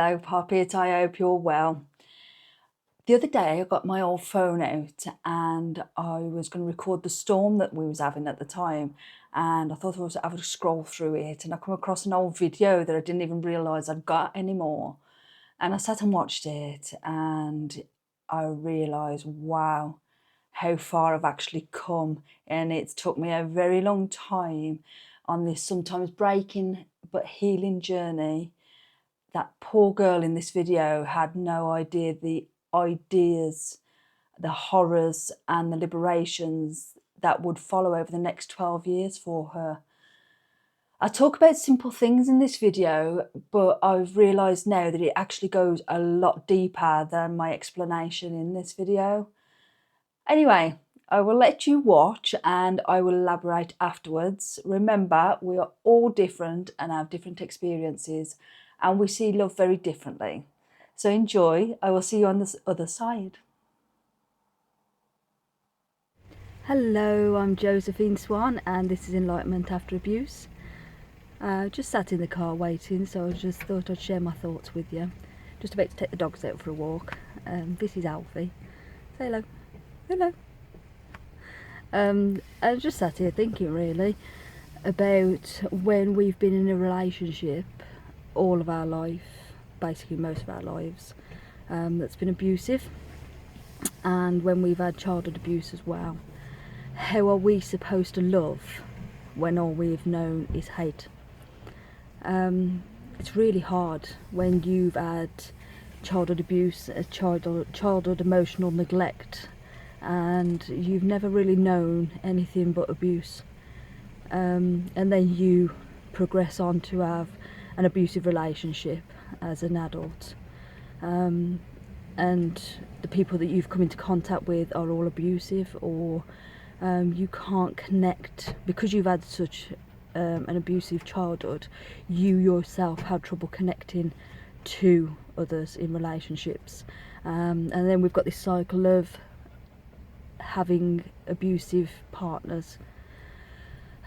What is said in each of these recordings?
Hello, Poppet. I hope you're well. The other day I got my old phone out and I was going to record the storm that we was having at the time, and I thought I was having to scroll through it and I come across an old video that I didn't even realise I'd got anymore. And I sat and watched it and I realised, wow, how far I've actually come. And it's took me a very long time on this sometimes breaking but healing journey. That poor girl in this video had no idea the ideas, the horrors and the liberations that would follow over the next 12 years for her. I talk about simple things in this video, but I've realised now that it actually goes a lot deeper than my explanation in this video. Anyway, I will let you watch and I will elaborate afterwards. Remember, we are all different and have different experiences, and we see love very differently. So enjoy. I will see you on the other side. Hello, I'm Josephine Swan and this is Enlightenment After Abuse. Just sat in the car waiting, so I just thought I'd share my thoughts with you. Just about to take the dogs out for a walk. This is Alfie. Say hello. Hello. I just sat here thinking really about when we've been in a relationship all of our life, basically most of our lives, that's been abusive, and when we've had childhood abuse as well. How are we supposed to love when all we've known is hate? It's really hard when you've had childhood abuse, childhood emotional neglect, and you've never really known anything but abuse, and then you progress on to have an abusive relationship as an adult, and the people that you've come into contact with are all abusive, or you can't connect because you've had such an abusive childhood. You yourself have trouble connecting to others in relationships, and then we've got this cycle of having abusive partners,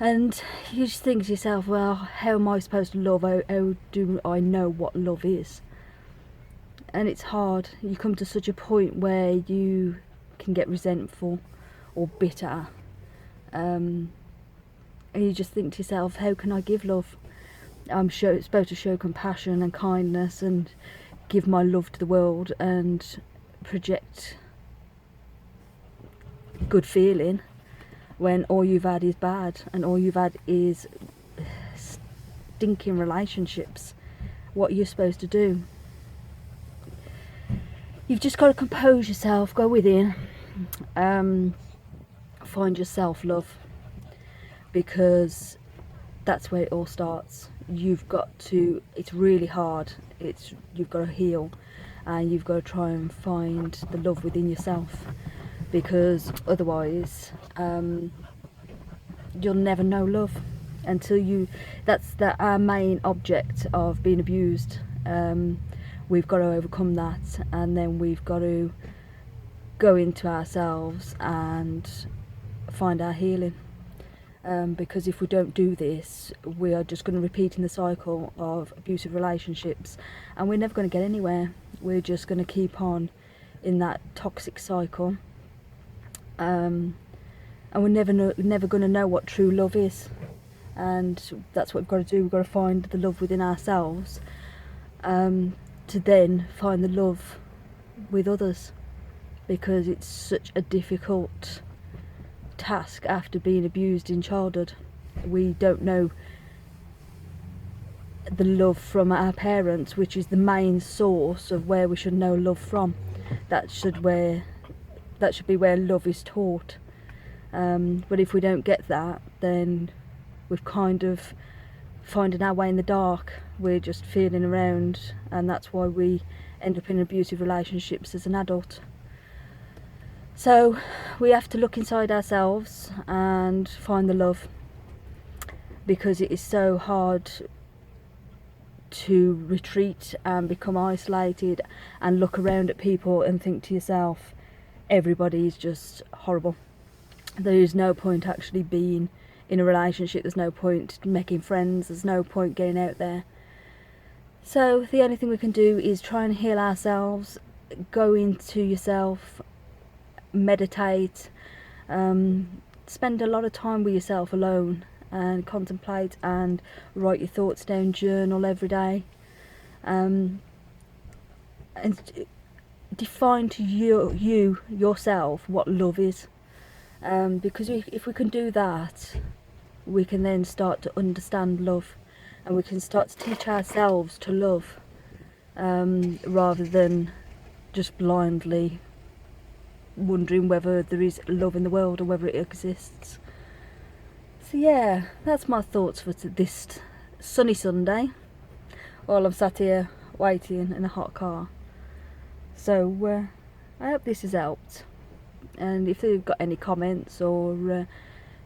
and you just think to yourself, well, how am I supposed to love? How do I know what love is? And it's hard. You come to such a point where you can get resentful or bitter, and you just think to yourself, how can I give love? I'm supposed to show compassion and kindness and give my love to the world and project good feeling, when all you've had is bad and all you've had is stinking relationships. What are you supposed to do? You've just got to compose yourself, go within, find your self-love, because that's where it all starts. You've got to, it's really hard, you've got to heal, and you've got to try and find the love within yourself, because otherwise you'll never know love until you, that's our main object of being abused. We've got to overcome that, and then we've got to go into ourselves and find our healing, because if we don't do this, we are just going to repeat in the cycle of abusive relationships, and we're never going to get anywhere. We're just going to keep on in that toxic cycle, and we're never going to know what true love is. And that's what we've got to do. We've got to find the love within ourselves, to then find the love with others, because it's such a difficult task after being abused in childhood. We don't know the love from our parents, which is the main source of where we should know love from. That should be where love is taught. But if we don't get that, then we've kind of finding our way in the dark. We're just feeling around, and that's why we end up in abusive relationships as an adult. So we have to look inside ourselves and find the love, because it is so hard to retreat and become isolated and look around at people and think to yourself, everybody is just horrible. There is no point actually being in a relationship, there's no point making friends, there's no point getting out there. So the only thing we can do is try and heal ourselves, go into yourself, meditate, spend a lot of time with yourself alone and contemplate and write your thoughts down, journal every day, and define to yourself what love is, because if we can do that, we can then start to understand love, and we can start to teach ourselves to love, rather than just blindly wondering whether there is love in the world or whether it exists. So yeah, that's my thoughts for this sunny Sunday while I'm sat here waiting in a hot car. So I hope this has helped, and if you've got any comments or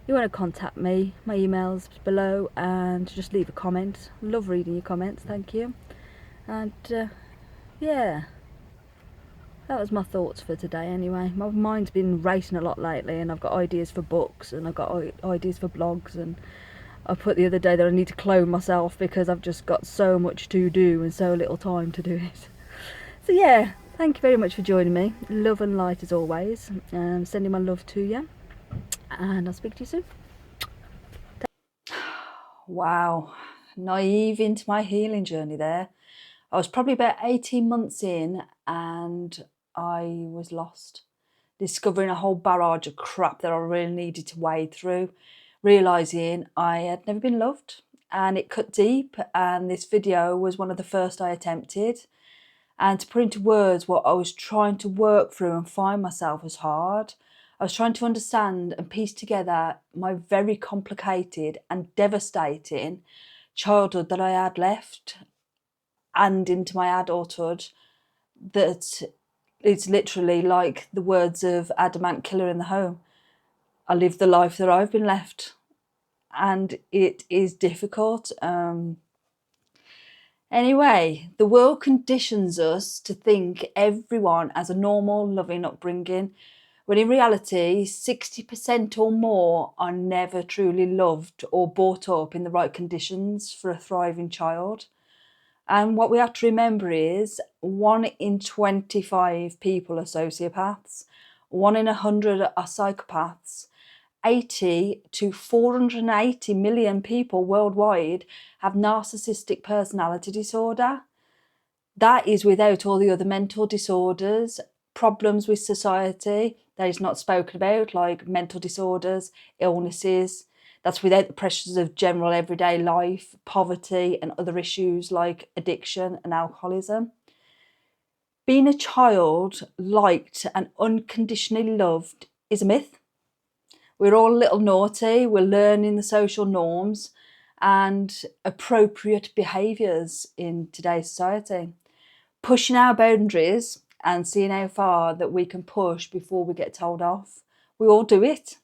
you want to contact me, my email's below, and just leave a comment. Love reading your comments, thank you. And yeah, that was my thoughts for today anyway. My mind's been racing a lot lately, and I've got ideas for books and I've got ideas for blogs, and I put the other day that I need to clone myself because I've just got so much to do and so little time to do it. So yeah, thank you very much for joining me. Love and light as always. Sending my love to you, and I'll speak to you soon. Wow, naive into my healing journey there. I was probably about 18 months in and I was lost, discovering a whole barrage of crap that I really needed to wade through, realising I had never been loved, and it cut deep, and this video was one of the first I attempted. And to put into words what I was trying to work through and find myself was hard. I was trying to understand and piece together my very complicated and devastating childhood that I had left and into my adulthood, that it's literally like the words of Adamant Killer in the Home. I live the life that I've been left, and it is difficult. Anyway, the world conditions us to think everyone has a normal, loving upbringing, when in reality, 60% or more are never truly loved or brought up in the right conditions for a thriving child. And what we have to remember is 1 in 25 people are sociopaths, 1 in 100 are psychopaths, 80 to 480 million people worldwide have narcissistic personality disorder. That is without all the other mental disorders, problems with society that is not spoken about, like mental disorders, illnesses. That's without the pressures of general everyday life, poverty, and other issues like addiction and alcoholism. Being a child liked and unconditionally loved is a myth. We're all a little naughty, we're learning the social norms and appropriate behaviours in today's society. Pushing our boundaries and seeing how far that we can push before we get told off. We all do it.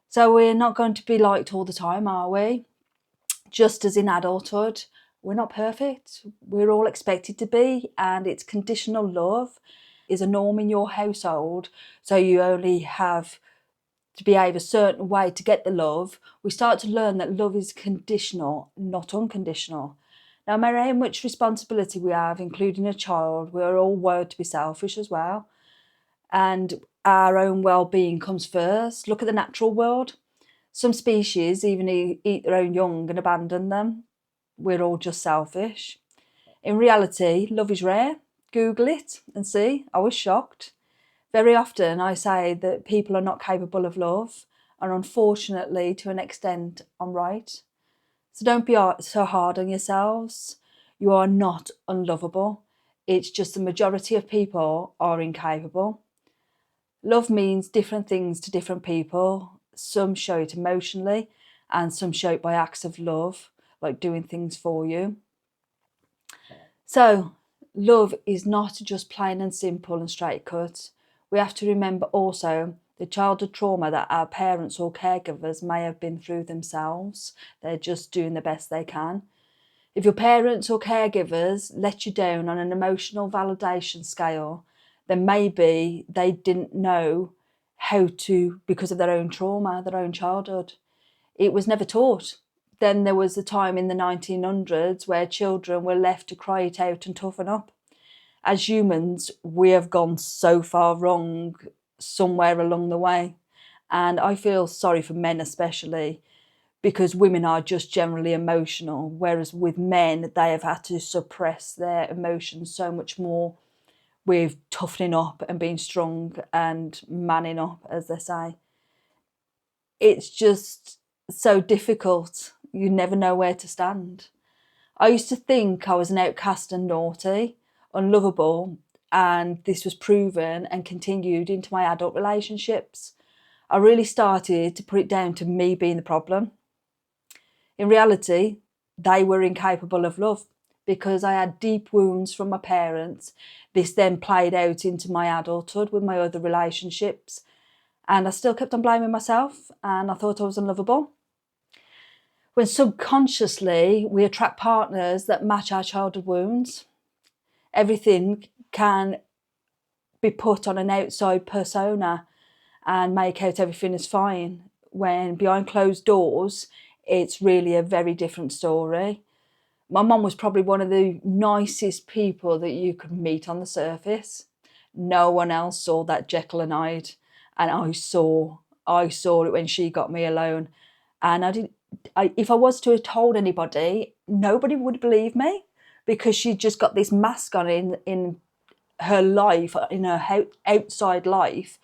So we're not going to be liked all the time, are we? Just as in adulthood, we're not perfect. We're all expected to be, and it's conditional love is a norm in your household. So you only have to behave a certain way to get the love. We start to learn that love is conditional, not unconditional. No matter how much responsibility we have, including a child, we're all wired to be selfish as well. And our own well-being comes first. Look at the natural world. Some species even eat their own young and abandon them. We're all just selfish. In reality, love is rare. Google it and see. I was shocked. Very often I say that people are not capable of love, and unfortunately, to an extent, I'm right. So don't be so hard on yourselves. You are not unlovable. It's just the majority of people are incapable. Love means different things to different people. Some show it emotionally, and some show it by acts of love, like doing things for you. So love is not just plain and simple and straight cut. We have to remember also the childhood trauma that our parents or caregivers may have been through themselves. They're just doing the best they can. If your parents or caregivers let you down on an emotional validation scale, then maybe they didn't know how to, because of their own trauma, their own childhood. It was never taught. then there was a time in the 1900s where children were left to cry it out and toughen up. As humans, we have gone so far wrong somewhere along the way. And I feel sorry for men especially, because women are just generally emotional, whereas with men, they have had to suppress their emotions so much more with toughening up and being strong and manning up, as they say. It's just so difficult. You never know where to stand. I used to think I was an outcast and naughty, unlovable, and this was proven and continued into my adult relationships. I really started to put it down to me being the problem. In reality, they were incapable of love because I had deep wounds from my parents. This then played out into my adulthood with my other relationships, and I still kept on blaming myself, and I thought I was unlovable. When subconsciously we attract partners that match our childhood wounds, everything can be put on an outside persona and make out everything is fine, when behind closed doors it's really a very different story. My mum was probably one of the nicest people that you could meet on the surface. No one else saw that Jekyll and Hyde, and I saw it when she got me alone. And if I was to have told anybody, nobody would believe me, because she just got this mask on in her life, in her outside life,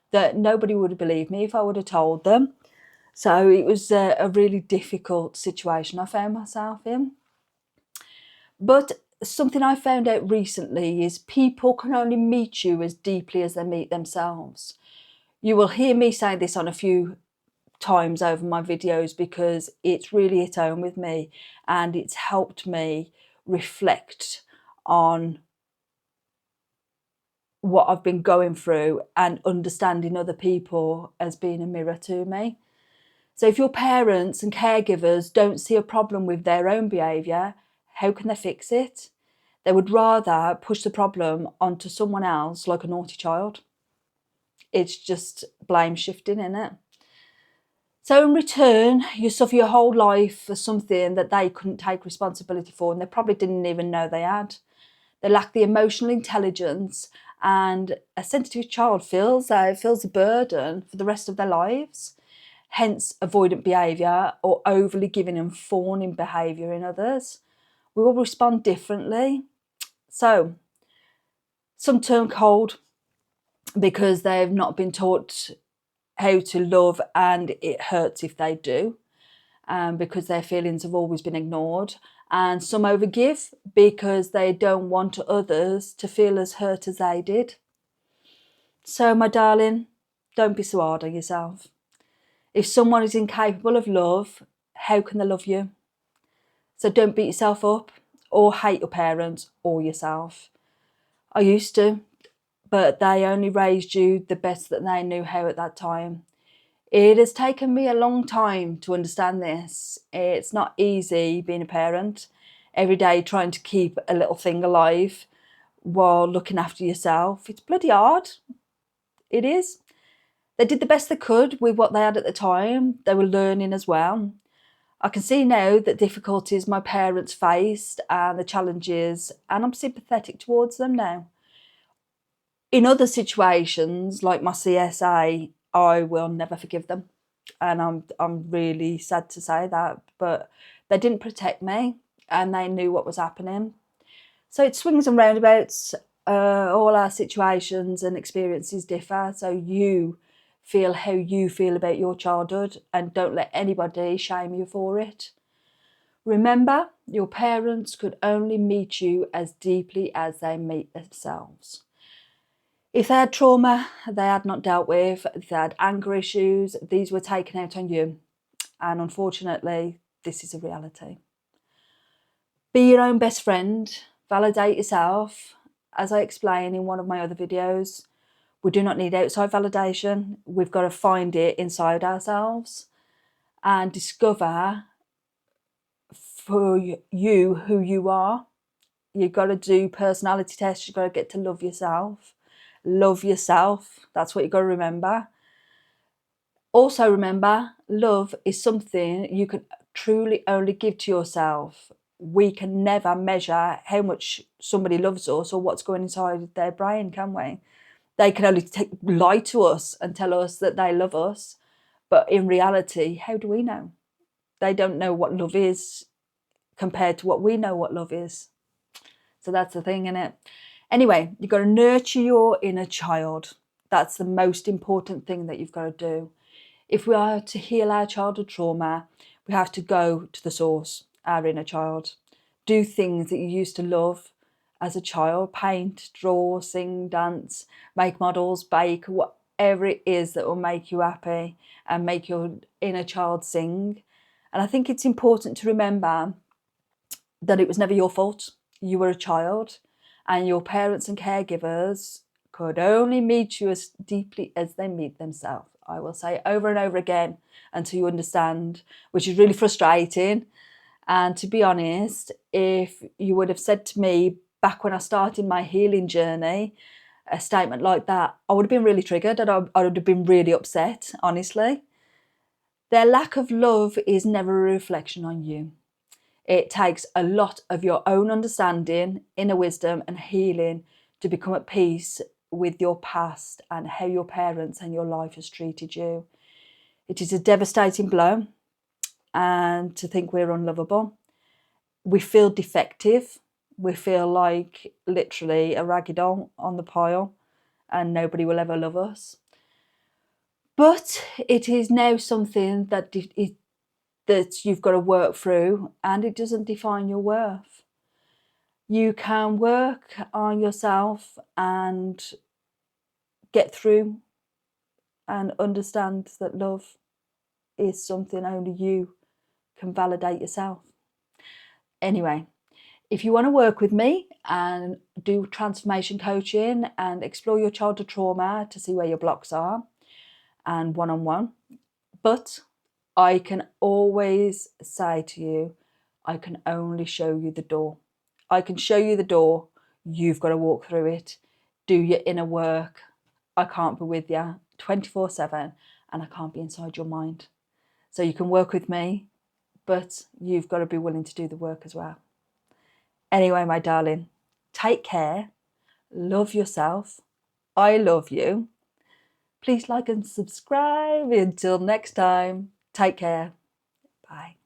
that nobody would believe me if I would have told them. So it was a really difficult situation I found myself in. But something I found out recently is people can only meet you as deeply as they meet themselves. You will hear me say this on a few times over my videos because it's really hit home with me, and it's helped me reflect on what I've been going through and understanding other people as being a mirror to me. So if your parents and caregivers don't see a problem with their own behaviour, how can they fix it? They would rather push the problem onto someone else, like a naughty child. It's just blame shifting, isn't it? So in return, you suffer your whole life for something that they couldn't take responsibility for, and they probably didn't even know they had. They lack the emotional intelligence, and a sensitive child feels a burden for the rest of their lives. Hence avoidant behaviour or overly giving and fawning behaviour in others. We will respond differently. So some turn cold because they've not been taught how to love, and it hurts if they do, because their feelings have always been ignored. And some overgive because they don't want others to feel as hurt as they did. So my darling, don't be so hard on yourself. If someone is incapable of love, how can they love you? So don't beat yourself up or hate your parents or yourself. I used to, but they only raised you the best that they knew how at that time. It has taken me a long time to understand this. It's not easy being a parent, every day trying to keep a little thing alive while looking after yourself. It's bloody hard. It is. They did the best they could with what they had at the time. They were learning as well. I can see now the difficulties my parents faced and the challenges, and I'm sympathetic towards them now. In other situations, like my CSA, I will never forgive them. And I'm really sad to say that, but they didn't protect me and they knew what was happening. So it swings and roundabouts. All our situations and experiences differ. So you feel how you feel about your childhood, and don't let anybody shame you for it. Remember, your parents could only meet you as deeply as they meet themselves. If they had trauma they had not dealt with, if they had anger issues, these were taken out on you. And unfortunately, this is a reality. Be your own best friend, validate yourself. As I explained in one of my other videos, we do not need outside validation. We've got to find it inside ourselves and discover for you who you are. You've got to do personality tests. You've got to get to love yourself. Love yourself. That's what you've got to remember. Also remember, love is something you can truly only give to yourself. We can never measure how much somebody loves us or what's going inside their brain, can we? They can only lie to us and tell us that they love us. But in reality, how do we know? They don't know what love is compared to what we know what love is. So that's the thing, innit? Anyway, you've got to nurture your inner child. That's the most important thing that you've got to do. If we are to heal our childhood trauma, we have to go to the source, our inner child. Do things that you used to love as a child: paint, draw, sing, dance, make models, bake, whatever it is that will make you happy and make your inner child sing. And I think it's important to remember that it was never your fault. You were a child, and your parents and caregivers could only meet you as deeply as they meet themselves. I will say over and over again until you understand, which is really frustrating. And to be honest, if you would have said to me back when I started my healing journey a statement like that, I would have been really triggered and I would have been really upset, honestly. Their lack of love is never a reflection on you. It takes a lot of your own understanding, inner wisdom, and healing to become at peace with your past and how your parents and your life has treated you. It is a devastating blow, and to think we're unlovable. We feel defective. We feel like literally a raggy doll on the pile, and nobody will ever love us. But it is now something that you've got to work through, and it doesn't define your worth. You can work on yourself and get through and understand that love is something only you can validate yourself. Anyway, if you want to work with me and do transformation coaching and explore your childhood trauma to see where your blocks are and one-on-one, but I can always say to you, I can only show you the door. I can show you the door. You've got to walk through it. Do your inner work. I can't be with you 24/7 and I can't be inside your mind. So you can work with me, but you've got to be willing to do the work as well. Anyway, my darling, take care. Love yourself. I love you. Please like and subscribe. Until next time, take care. Bye.